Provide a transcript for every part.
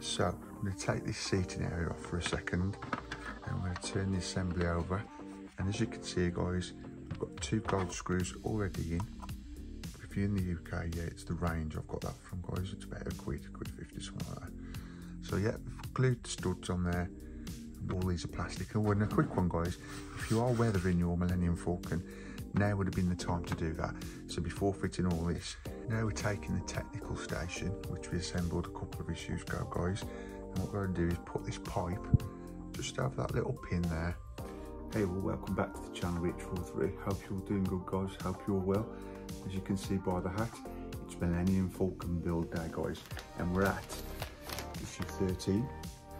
So I'm going to take this seating area off for a second, and I'm going to turn the assembly over. And as you can see, guys, I've got 2 gold screws already in. If you're in the UK, yeah, it's the range I've got that from, guys. It's about £1, £1.50, something like that. So yeah, we've glued the studs on there. All these are plastic. And a quick one, guys, if you are weathering your Millennium Falcon, now would have been the time to do that. So before fitting all this, now we're taking the technical station, which we assembled a couple of issues ago, guys. And what we're going to do is put this pipe just over that little pin there. Hey, well, welcome back to the channel, Rich43. Hope you're all doing good, guys. Hope you're well. As you can see by the hat, it's Millennium Falcon build day, guys. And we're at issue 13.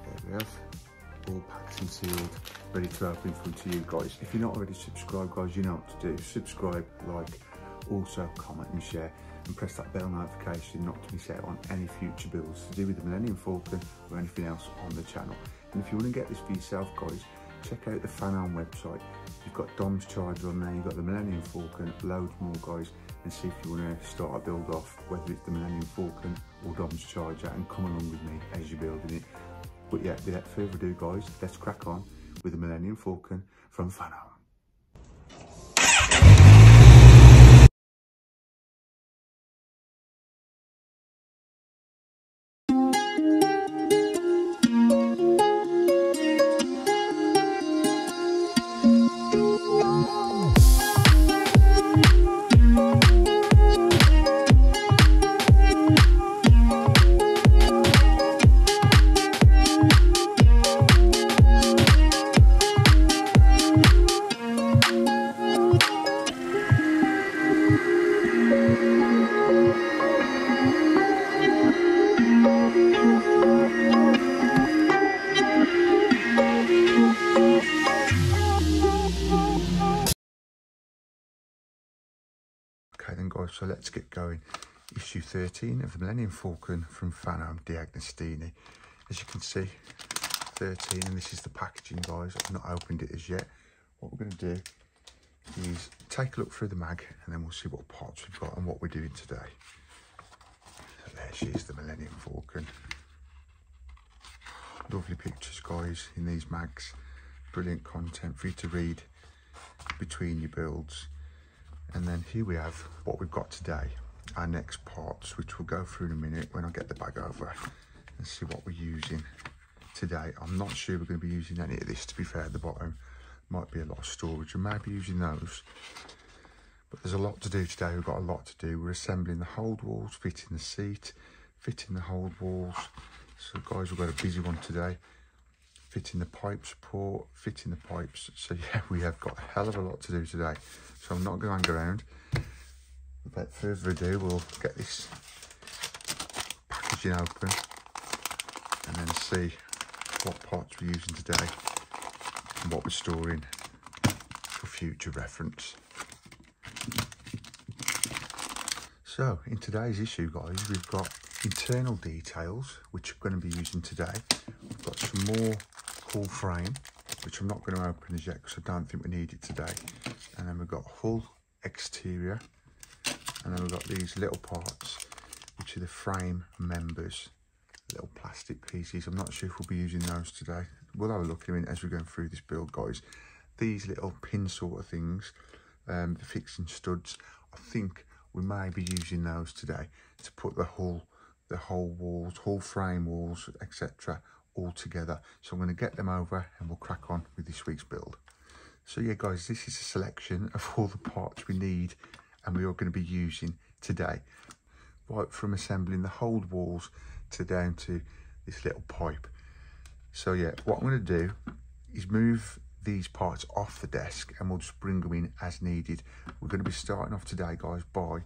There we have. All packed and sealed, ready to open in front of you guys. If you're not already subscribed, guys, you know what to do. Subscribe, like, also comment and share, and press that bell notification not to miss out on any future builds to do with the Millennium Falcon or anything else on the channel. And if you want to get this for yourself, guys, check out the fanhome website. You've got Dom's charger on there, you've got the Millennium Falcon, loads more, guys, and see if you want to start a build off, whether it's the Millennium Falcon or Dom's charger, and come along with me as you're building it. But yeah, without further ado, guys, let's crack on with the Millennium Falcon from fanhome. Okay then, guys, so let's get going. Issue 13 of the Millennium Falcon from fanhome D'Agostini. As you can see, 13, and this is the packaging, guys. I've not opened it as yet. What we're going to do is take a look through the mag, and then we'll see what parts we've got and what we're doing today. So there she is, the Millennium Falcon. Lovely pictures, guys, in these mags. Brilliant content for you to read between your builds. And then here we have what we've got today, our next parts, which we'll go through in a minute when I get the bag over and see what we're using today. I'm not sure we're going to be using any of this, to be fair. At the bottom might be a lot of storage, and maybe using those. But there's a lot to do today. We've got a lot to do. We're assembling the hold walls, fitting the seat, fitting the hold walls. So guys, we've got a busy one today. Fitting the pipe support, fitting the pipes. So yeah, we have got a hell of a lot to do today. So I'm not going to hang around. Without further ado, we'll get this packaging open and then see what parts we're using today and what we're storing for future reference. So in today's issue, guys, we've got internal details, which we're going to be using today. We've got some more hull frame, which I'm not going to open as yet because I don't think we need it today. And then we've got hull exterior, and then we've got these little parts, which are the frame members, little plastic pieces. I'm not sure if we'll be using those today. We'll have a look at it as we're going through this build, guys. These little pin sort of things, the fixing studs, I think we may be using those today to put the hull walls, hull frame walls, etc. all together. So I'm going to get them over and we'll crack on with this week's build. So yeah, guys, this is a selection of all the parts we need and we are going to be using today, right from assembling the hold walls to down to this little pipe. So yeah, what I'm going to do is move these parts off the desk and we'll just bring them in as needed. We're going to be starting off today, guys, by,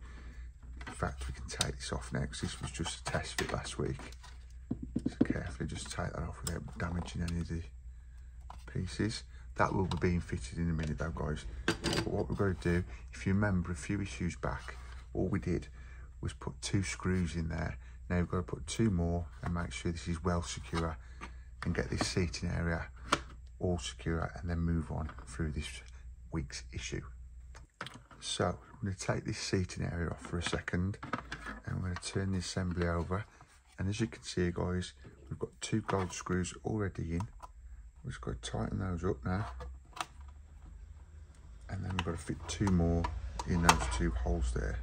in fact, we can take this off now because this was just a test fit last week. So carefully just take that off without damaging any of the pieces. That will be being fitted in a minute though, guys. But what we've got to do, if you remember a few issues back, all we did was put 2 screws in there. Now we've got to put 2 more and make sure this is well secure and get this seating area all secure, and then move on through this week's issue. So I'm going to take this seating area off for a second, and I'm going to turn the assembly over. And as you can see, guys, We've got 2 gold screws already in. We've just got to tighten those up now. And then we've got to fit 2 more in those 2 holes there.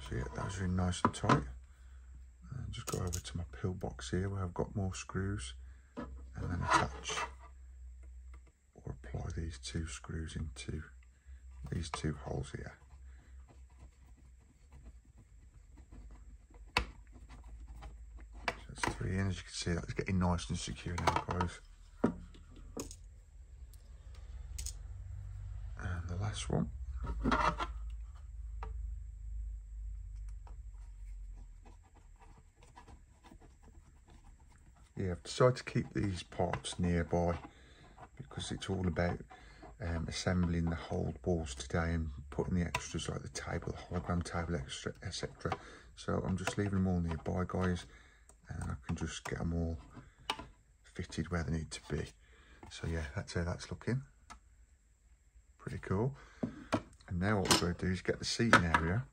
So yeah, those are in nice and tight. And just go over to my pillbox here where I've got more screws, and then attach or apply these 2 screws into these 2 holes here. So that's 3 in. As you can see, that's getting nice and secure now, guys. And the last one. Yeah, I've decided to keep these parts nearby because it's all about assembling the whole walls today and putting the extras like the table, the hologram table, extra, etc. So I'm just leaving them all nearby, guys, and I can just get them all fitted where they need to be. So yeah, that's how that's looking. Pretty cool. And now what we're going to do is get the seating area,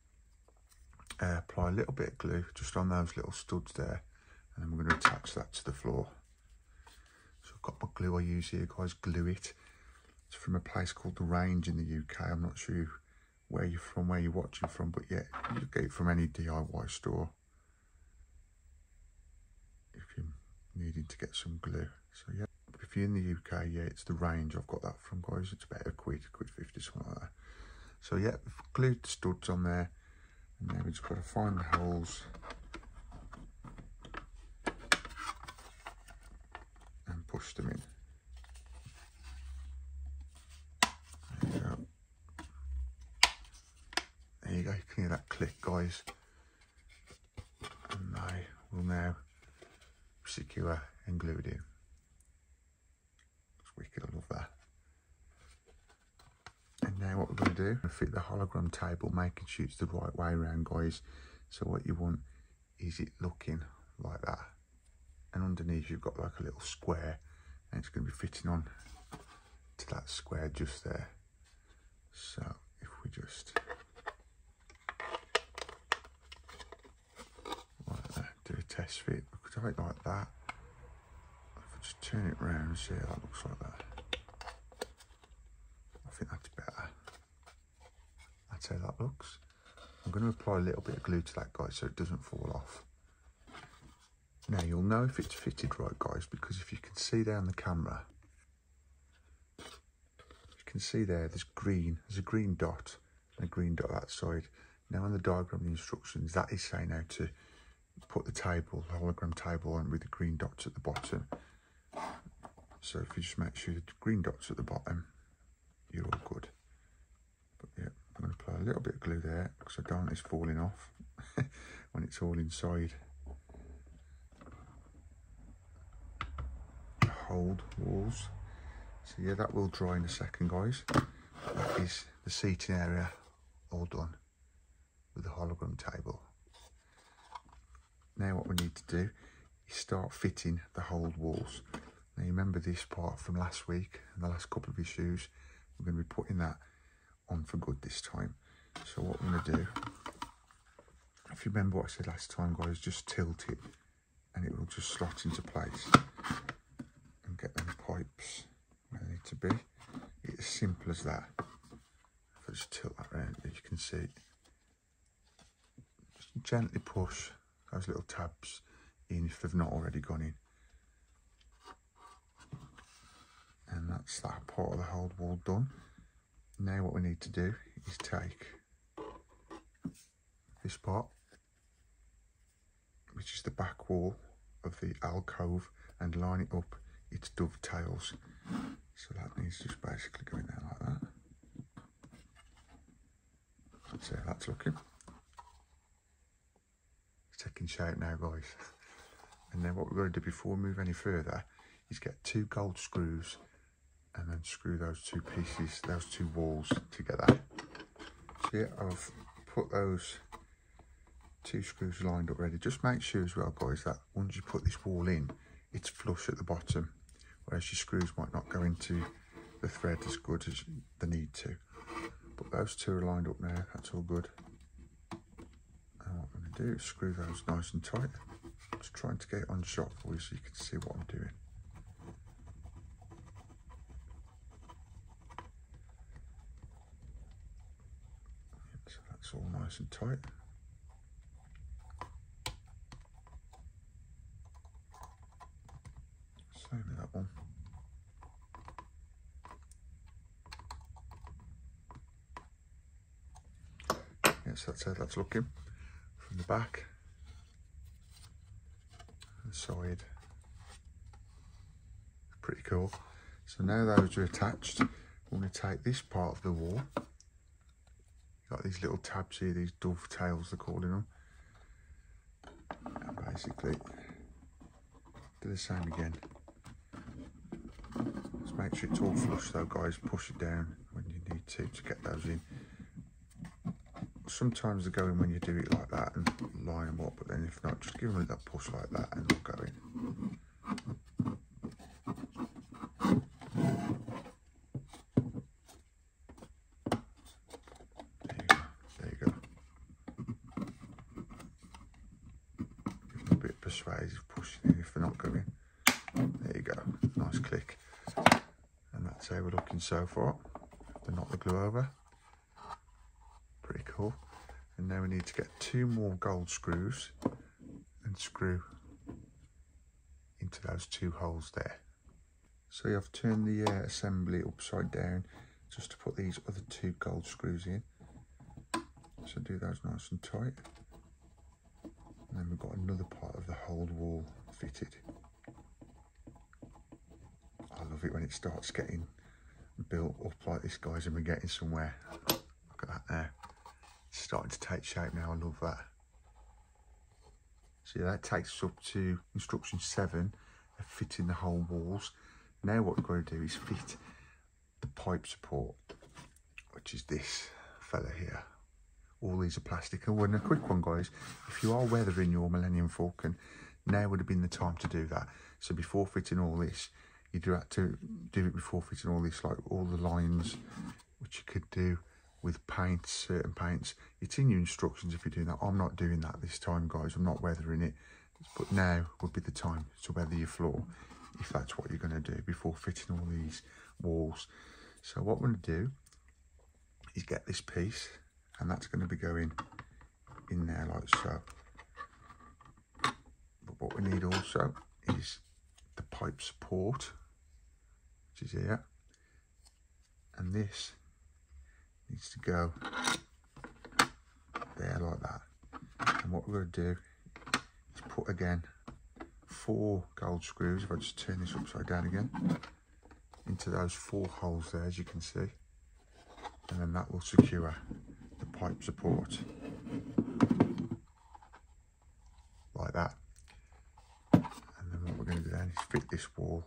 apply a little bit of glue just on those little studs there, and then we're going to attach that to the floor. So I've got my glue I use here, guys, Glue It. It's from a place called The Range in the UK. I'm not sure where you're from, where you're watching from, but yeah, you can get it from any DIY store if you're needing to get some glue. So yeah, if you're in the UK, yeah, it's The Range I've got that from, guys. It's about £1.50, something like that. So yeah, we've glued the studs on there, and then we've just got to find the holes and push them in. There you go. There you go, you can hear that click, guys. And they will now secure and glued in. It's wicked, I love that. And now what we're going to do, fit the hologram table, making sure it's the right way around, guys. So what you want is it looking like that. And underneath you've got like a little square, and it's going to be fitting on to that square just there. So if we just like that, do a test fit, we could have it like that. If I just turn it around and see how that looks like that. I think that's better. That's how that looks. I'm going to apply a little bit of glue to that, guys, so it doesn't fall off. Now you'll know if it's fitted right, guys, because if you can see there on the camera, you can see there, there's a green dot and a green dot that side. Now on the diagram, the instructions, that is saying how to put the table, the hologram table on with the green dots at the bottom. So if you just make sure the green dots at the bottom, you're all good. But yeah, I'm going to apply a little bit of glue there because I don't want this falling off when it's all inside. Hold walls. So yeah, that will dry in a second, guys. That is the seating area all done with the hologram table. Now what we need to do is start fitting the hold walls. Now you remember this part from last week and the last couple of issues. We're going to be putting that on for good this time. So what we're going to do, if you remember what I said last time, guys, just tilt it and it will just slot into place and get them pipes where they need to be. It's as simple as that. If I just tilt that around, you can see, just gently push those little tabs in if they've not already gone in. And that's that part of the hold wall done. Now what we need to do is take this part, which is the back wall of the alcove, and line it up its dovetails. So that needs to just basically go in there like that. That's how that's looking. It's taking shape now, guys. And then what we're going to do before we move any further is get 2 gold screws and then screw those 2 pieces, those 2 walls together. So yeah, I've put those 2 screws lined up ready. Just make sure as well, guys, that once you put this wall in, it's flush at the bottom, whereas your screws might not go into the thread as good as they need to. But those 2 are lined up now, that's all good. And what we're going to do is screw those nice and tight. Just trying to get it on shot for you so you can see what I'm doing. So that's all nice and tight. Same with that one. So that's how that's looking from the back and the side. Pretty cool. So now those are attached, we're going to take this part of the wall. Got these little tabs here, these dovetails they're calling them, and basically do the same again. Just make sure it's all flush though, guys. Push it down when you need to get those in. Sometimes they go in when you do it like that and line them up, but then if not, just give them a little push like that and they'll go in. There you go. Give them a bit persuasive pushing in if they're not going. There you go. Nice click. And that's how we're looking so far. They're not the glue over. Pretty cool. And now we need to get 2 more gold screws and screw into those 2 holes there. So you have to turn the assembly upside down just to put these other 2 gold screws in. So do those nice and tight. And then we've got another part of the whole wall fitted. I love it when it starts getting built up like this, guys, and we're getting somewhere. Look at that there. It's starting to take shape now. I love that. So yeah, that takes us up to instruction 7 of fitting the whole walls. Now what we've got to do is fit the pipe support, which is this fella here. All these are plastic. And a quick one, guys, if you are weathering your Millennium Falcon, now would have been the time to do that. So before fitting all this, you do have to do it before fitting all this, like all the lines, which you could do with paints, certain paints. It's in your instructions if you're doing that. I'm not doing that this time, guys. I'm not weathering it. But now would be the time to weather your floor, if that's what you're going to do before fitting all these walls. So what we're going to do is get this piece, and that's going to be going in there like so. But what we need also is the pipe support, which is here, and this needs to go there like that. And what we're going to do is put again 4 gold screws, if I just turn this upside down again, into those 4 holes there, as you can see, and then that will secure the pipe support like that. And then what we're going to do then is fit this wall,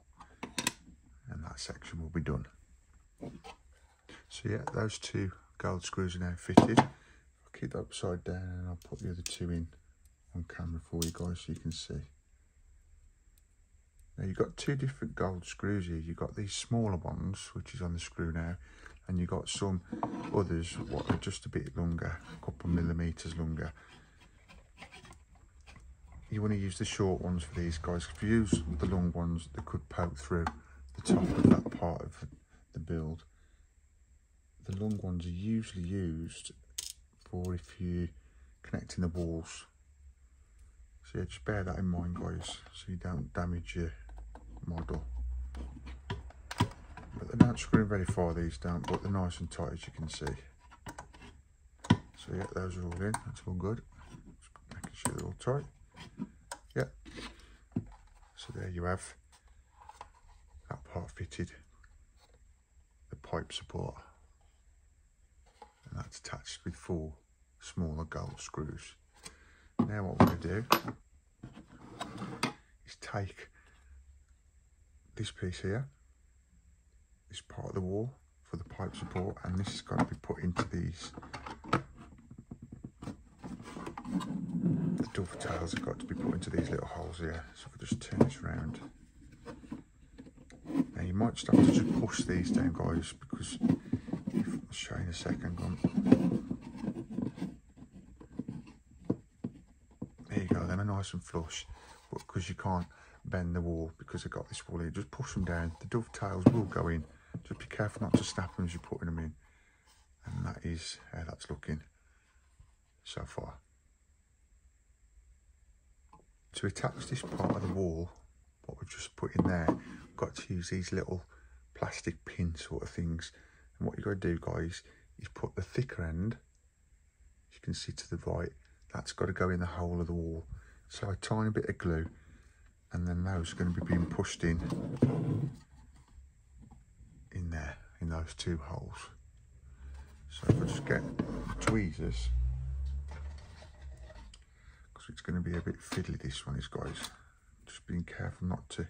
and that section will be done. So yeah, those 2 gold screws are now fitted. I'll keep that upside down and I'll put the other 2 in on camera for you guys so you can see. Now you've got 2 different gold screws here. You've got these smaller ones, which is on the screw now, and you've got some others what are just a bit longer, a couple of millimeters longer. You want to use the short ones for these, guys. If you use the long ones, they could poke through the top of that part of the build. The long ones are usually used for if you're connecting the walls. So yeah, just bear that in mind, guys, so you don't damage your model. But they're not screwing very far, these don't, but they're nice and tight, as you can see. So yeah, those are all in, that's all good. Just making sure they're all tight. Yeah. So there you have that part fitted, the pipe support. And that's attached with 4 smaller gold screws. Now what we're going to do is take this piece here, this part of the wall for the pipe support, and this is going to be put into these. The dovetails have got to be put into these little holes here. So if I just turn this around. Now you might just have to just push these down, guys, because I'll show you in a second. you go, them are nice and flush, but because you can't bend the wall because they've got this wall here, just push them down. The dovetails will go in. Just be careful not to snap them as you're putting them in. And that is how that's looking so far. To attach this part of the wall, what we've just put in there, we've got to use these little plastic pin sort of things. And what you've got to do, guys, is put the thicker end, as you can see to the right, that's got to go in the hole of the wall. So a tiny bit of glue, and then those are going to be being pushed in there, in those two holes. So if I just get tweezers, because it's going to be a bit fiddly, this one is, guys. Just being careful not to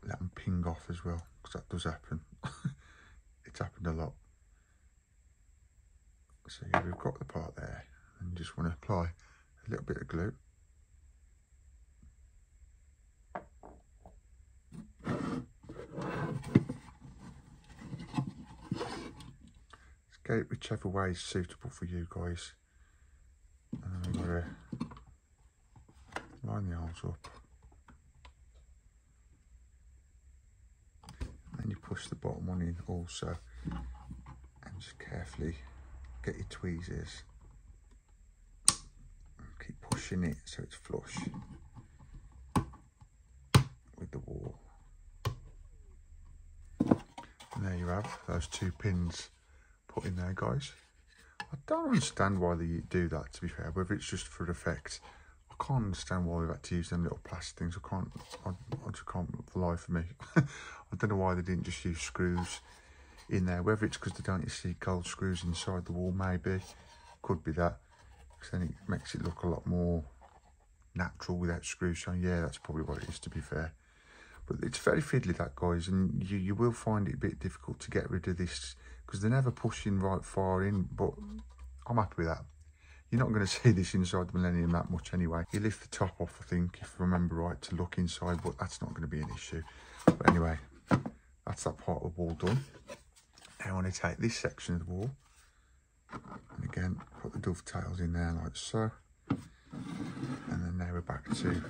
let them ping off as well, because that does happen. It's happened a lot. So yeah, we've got the part there, and you just want to apply a little bit of glue. Get it whichever way is suitable for you guys. And then we've got to line the holes up. And then you push the bottom one in also. And just carefully get your tweezers. And keep pushing it so it's flush with the wall. And there you have those two pins put in there, guys. I don't understand why they do that, to be fair, whether it's just for effect. I can't understand why we've had to use them little plastic things. I just can't for the life of me. I don't know why they didn't just use screws in there, whether it's because they don't see gold screws inside the wall, maybe. Could be that, because then it makes it look a lot more natural without screws showing. Yeah, that's probably what it is, to be fair. But it's very fiddly, that, guys, and you will find it a bit difficult to get rid of this, because they're never pushing right far in, but I'm happy with that. You're not going to see this inside the Millennium that much anyway. You lift the top off, I think, if I remember right, to look inside, but that's not going to be an issue. But anyway, that's that part of the wall done. Now I want to take this section of the wall, and again, put the dovetails in there like so. And then now we're back to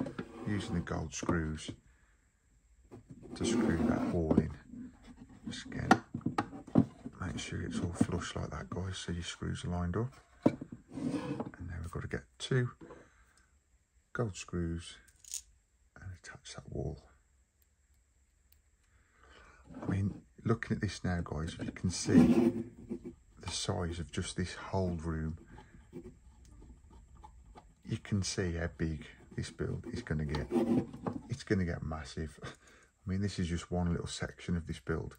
using the gold screws to screw that wall in. Just again, make sure it's all flush like that, guys, so your screws are lined up. And now we've got to get two gold screws and attach that wall. I mean, looking at this now, guys, if you can see the size of just this whole room, you can see how big this build is going to get. It's going to get massive. I mean, this is just one little section of this build,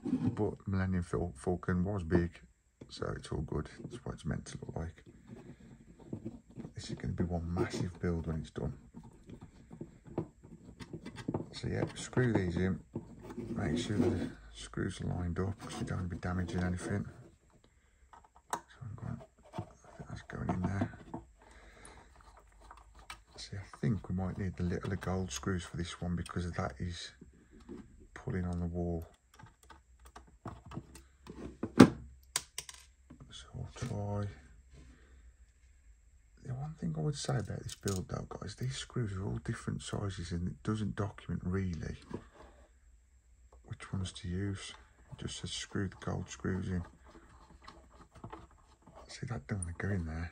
but Millennium Falcon was big, so it's all good. That's what it's meant to look like. But this is going to be one massive build when it's done. So yeah, screw these in. Make sure the screws are lined up, because you don't want to be damaging anything. So I think that's going in there. See, I think we might need the little gold screws for this one, because that is pulling on the wall. So I'll try. The one thing I would say about this build though, guys, these screws are all different sizes, and it doesn't document really which ones to use. It just says screw the gold screws in. See, that don't want to go in there.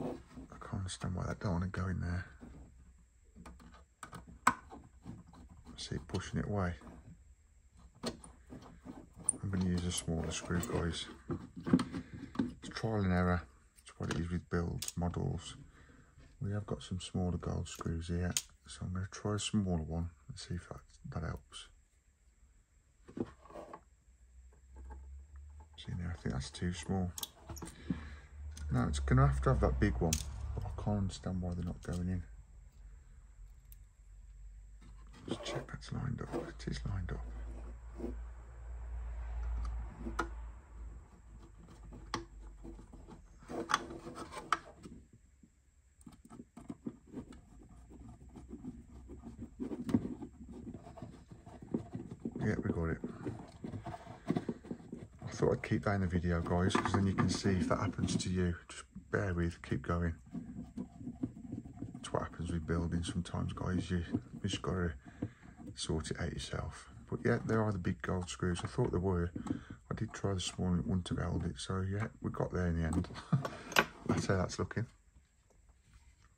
I can't understand why that don't want to go in there. See it pushing it away. I'm going to use a smaller screw, guys. It's trial and error. It's what it is with builds, models. We have got some smaller gold screws here, so I'm going to try a smaller one and see if that helps. See now, I think that's too small. Now it's going to have that big one, but I can't understand why they're not going in. Just check that's lined up. It is lined up. Yeah, we got it. I thought I'd keep that in the video, guys, because then you can see if that happens to you. Just bear with, keep going. That's what happens with building sometimes, guys. You just got to sort it out yourself. But yeah, there are the big gold screws. I thought there were. I did try this morning, it wouldn't have held it. So yeah, we got there in the end. That's how that's looking.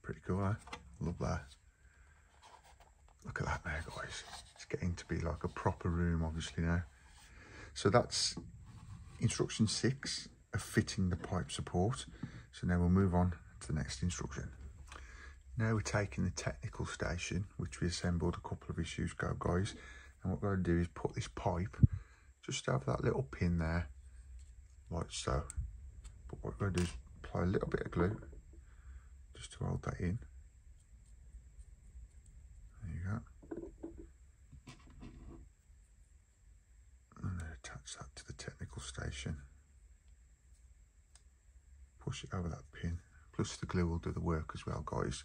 Pretty cool, eh? Love that. Look at that now, guys. It's getting to be like a proper room, obviously, now. So that's instruction 6 of fitting the pipe support. So now we'll move on to the next instruction. Now we're taking the technical station, which we assembled a couple of issues ago, guys. And what we're going to do is put this pipe just over that little pin there, like so. But what we're going to do is apply a little bit of glue just to hold that in. There you go. And then attach that to the technical station. Push it over that pin. Plus the glue will do the work as well, guys.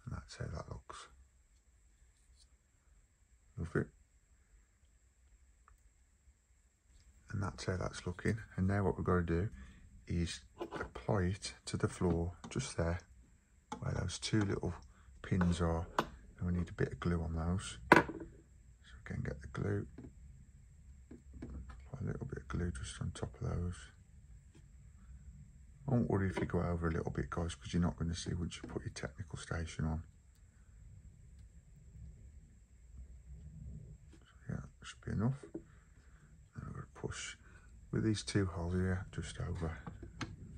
And that's how that looks. Love it. And that's how that's looking. And now what we've got to do is apply it to the floor, just there, where those 2 little pins are. And we need a bit of glue on those. So again, get the glue. Apply a little bit of glue just on top of those. Don't worry if you go over a little bit, guys, because you're not going to see once you put your technical station on. So yeah, that should be enough. And I'm going to push with these 2 holes here just over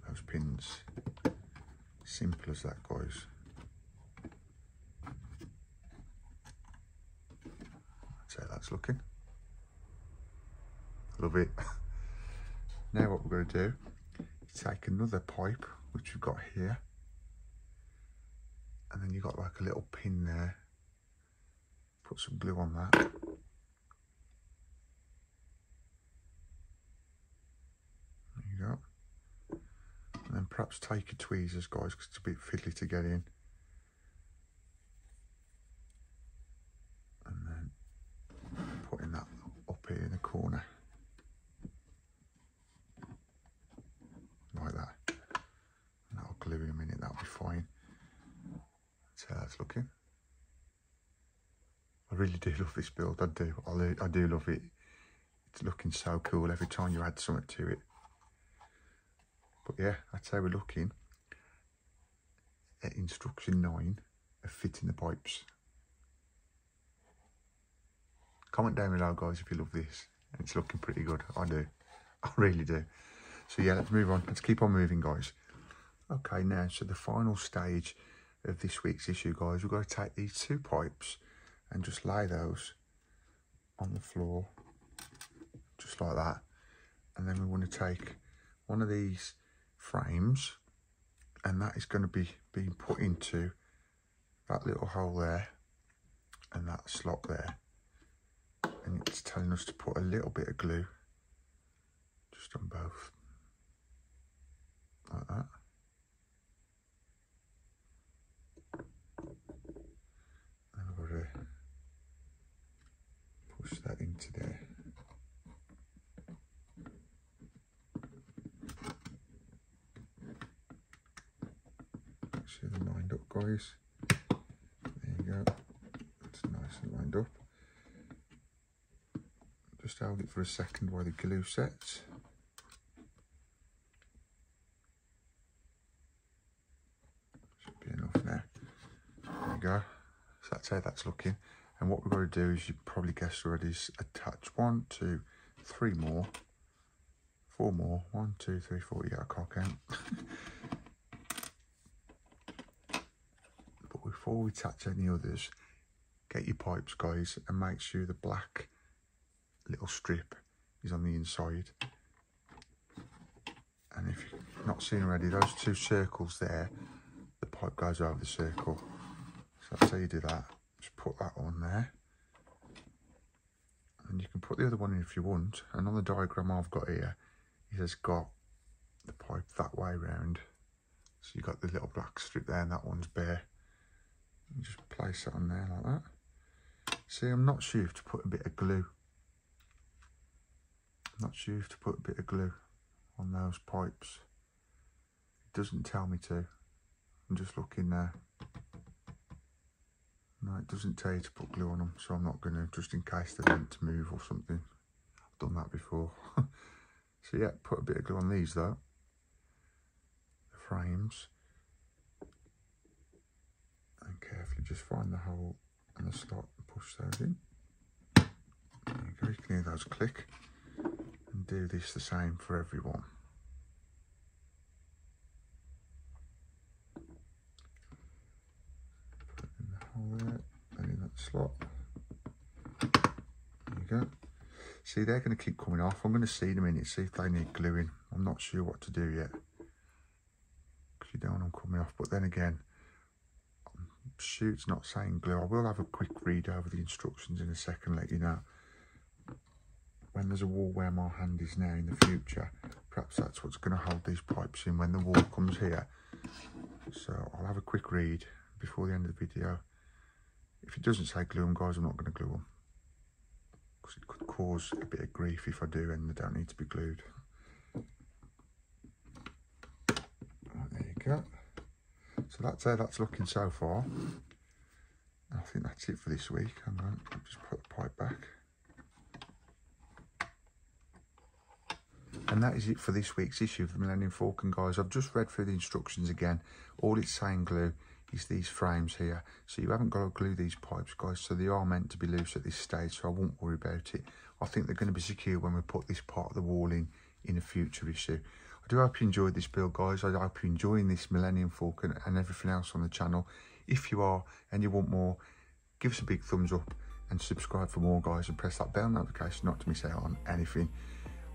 those pins. Simple as that, guys. That's how that's looking. Love it. Now what we're going to do, take another pipe which we've got here, and then you've got like a little pin there. Put some glue on that. There you go. And then perhaps take your tweezers, guys, because it's a bit fiddly to get in. And then putting that up here in the corner. Like that. And that'll glue in a minute, that'll be fine. That's how that's looking. I really do love this build, I do love it. It's looking so cool every time you add something to it. But yeah, that's how we're looking at instruction 9 of fitting the pipes. Comment down below, guys, if you love this. It's looking pretty good. I do. I really do. So yeah, let's move on. Let's keep on moving, guys. Okay, now, so the final stage of this week's issue, guys, we've got to take these 2 pipes and just lay those on the floor, just like that. And then we want to take one of these frames, and that is going to be being put into that little hole there and that slot there. And it's telling us to put a little bit of glue just on both. Like that. And I've got to push that into there. Make sure they're lined up, guys. There you go. It's nice and lined up. Just hold it for a second while the glue sets. Now, there you go. So that's how that's looking. And what we've got to do is, you probably guessed already, is attach 1, 2, 3 more, 4 more. 1, 2, 3, 4. Yeah, I can't count. But before we attach any others, get your pipes, guys, and make sure the black little strip is on the inside. And if you've not seen already, those 2 circles there, the pipe goes over the circle. So that's how you do that. Just put that on there. And you can put the other one in if you want. And on the diagram I've got here, it has got the pipe that way round. So you've got the little black strip there, and that one's bare. You just place it on there like that. See, I'm not sure if to put a bit of glue not sure if to put a bit of glue on those pipes. It doesn't tell me to. I'm just looking there. No, it doesn't tell you to put glue on them, so I'm not going to, just in case they're meant to move or something. I've done that before. So yeah, put a bit of glue on these though. The frames. And carefully just find the hole and the slot and push those in. There you go, you can hear those click. And do this the same for everyone. Put it in the hole there, then in that slot. There you go. See, they're going to keep coming off. I'm going to see in a minute, see if they need gluing. I'm not sure what to do yet, because you don't want them coming off. But then again, it's not saying glue. I will have a quick read over the instructions in a second, let you know. When there's a wall where my hand is now in the future, perhaps that's what's going to hold these pipes in when the wall comes here. So I'll have a quick read before the end of the video. If it doesn't say glue them, guys, I'm not going to glue them, because it could cause a bit of grief if I do and they don't need to be glued. Right, there you go. So that's how that's looking so far. I think that's it for this week. Hang on, I'll just put the pipe back. And that is it for this week's issue of the Millennium Falcon, guys. I've just read through the instructions again. All it's saying glue is these frames here. So you haven't got to glue these pipes, guys. So they are meant to be loose at this stage, so I won't worry about it. I think they're going to be secure when we put this part of the wall in a future issue. I do hope you enjoyed this build, guys. I hope you're enjoying this Millennium Falcon and everything else on the channel. If you are and you want more, give us a big thumbs up and subscribe for more, guys, and press that bell notification not to miss out on anything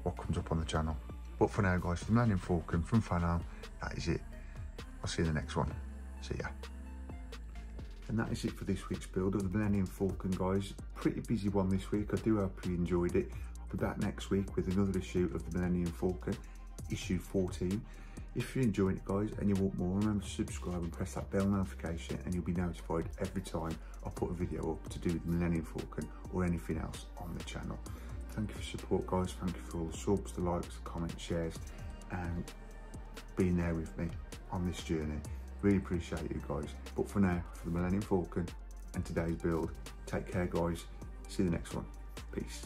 what comes up on the channel. But for now, guys, the Millennium Falcon from fanhome, that is it. I'll see you in the next one. See ya. And that is it for this week's build of the Millennium Falcon, guys. Pretty busy one this week. I do hope you enjoyed it. I'll be back next week with another issue of the Millennium Falcon, issue 14. If you're enjoying it, guys, and you want more, remember to subscribe and press that bell notification, and you'll be notified every time I put a video up to do with the Millennium Falcon or anything else on the channel. Thank you for support, guys. Thank you for all the subs, the likes, the comments, shares, and being there with me on this journey. Really appreciate you, guys. But for now, for the Millennium Falcon and today's build, take care, guys. See you in the next one. Peace.